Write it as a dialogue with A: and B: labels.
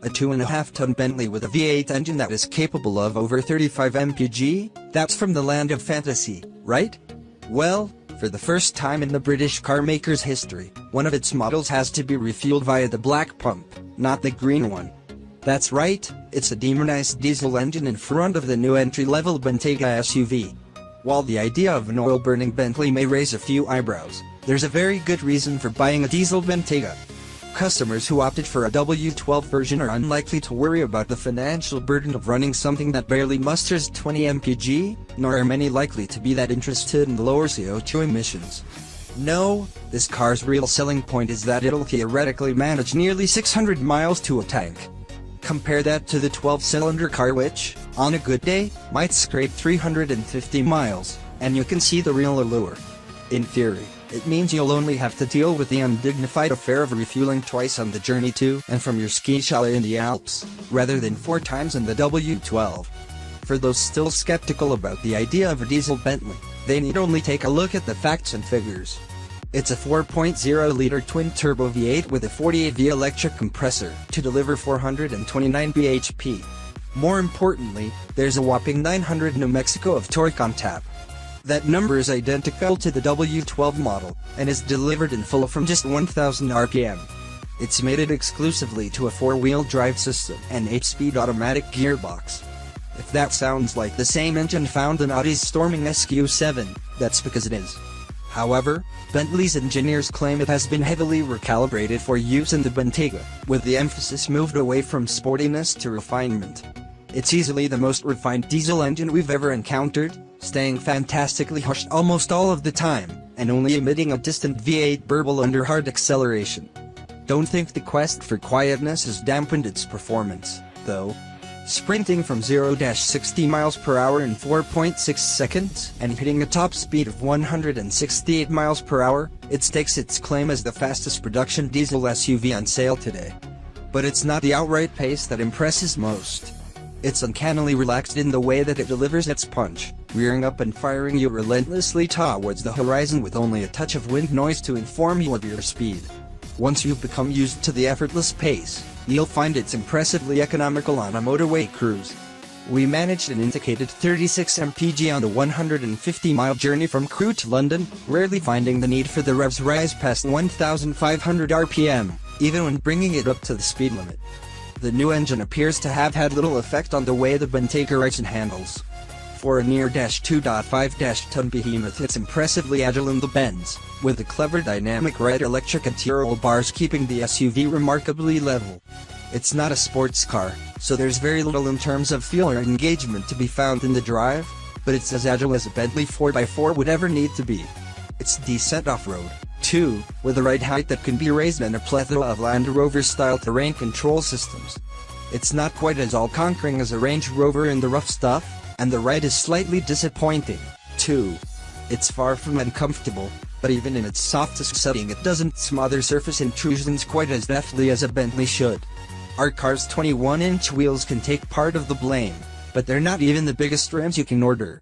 A: A 2.5-ton Bentley with a V8 engine that is capable of over 35 mpg, that's from the land of fantasy, right? Well, for the first time in the British carmaker's history, one of its models has to be refueled via the black pump, not the green one. That's right, it's a demonised diesel engine in front of the new entry-level Bentayga SUV. While the idea of an oil-burning Bentley may raise a few eyebrows, there's a very good reason for buying a diesel Bentayga. Customers who opted for a W12 version are unlikely to worry about the financial burden of running something that barely musters 20 mpg, nor are many likely to be that interested in lower CO2 emissions. No, this car's real selling point is that it'll theoretically manage nearly 600 miles to a tank. Compare that to the 12-cylinder car which, on a good day, might scrape 350 miles, and you can see the real allure. In theory, it means you'll only have to deal with the undignified affair of refueling twice on the journey to and from your ski chalet in the Alps, rather than 4 times in the W12. For those still skeptical about the idea of a diesel Bentley, they need only take a look at the facts and figures. It's a 4.0-liter twin-turbo V8 with a 48V electric compressor to deliver 429 bhp. More importantly, there's a whopping 900 New Mexico of torque on tap. That number is identical to the W12 model, and is delivered in full from just 1000 RPM. It's mated exclusively to a 4-wheel drive system and 8-speed automatic gearbox. If that sounds like the same engine found in Audi's storming SQ7, that's because it is. However, Bentley's engineers claim it has been heavily recalibrated for use in the Bentayga, with the emphasis moved away from sportiness to refinement. It's easily the most refined diesel engine we've ever encountered, staying fantastically hushed almost all of the time, and only emitting a distant V8 burble under hard acceleration. Don't think the quest for quietness has dampened its performance, though. Sprinting from 0-60 miles per hour in 4.6 seconds and hitting a top speed of 168 miles per hour, it stakes its claim as the fastest production diesel SUV on sale today. But it's not the outright pace that impresses most. It's uncannily relaxed in the way that it delivers its punch, rearing up and firing you relentlessly towards the horizon with only a touch of wind noise to inform you of your speed. Once you've become used to the effortless pace, you'll find it's impressively economical on a motorway cruise. We managed an indicated 36 mpg on the 150-mile journey from Crewe to London, rarely finding the need for the revs rise past 1500 RPM, even when bringing it up to the speed limit. The new engine appears to have had little effect on the way the Bentayga rides and handles. For a near 2.5-ton behemoth, it's impressively agile in the bends, with a clever dynamic ride electric interior bars keeping the SUV remarkably level. It's not a sports car, so there's very little in terms of feel or engagement to be found in the drive, but it's as agile as a Bentley 4x4 would ever need to be. It's decent off-road, too, with a ride height that can be raised and a plethora of Land Rover-style terrain control systems. It's not quite as all-conquering as a Range Rover in the rough stuff, and the ride is slightly disappointing, too. It's far from uncomfortable, but even in its softest setting it doesn't smother surface intrusions quite as deftly as a Bentley should. Our car's 21-inch wheels can take part of the blame, but they're not even the biggest rims you can order.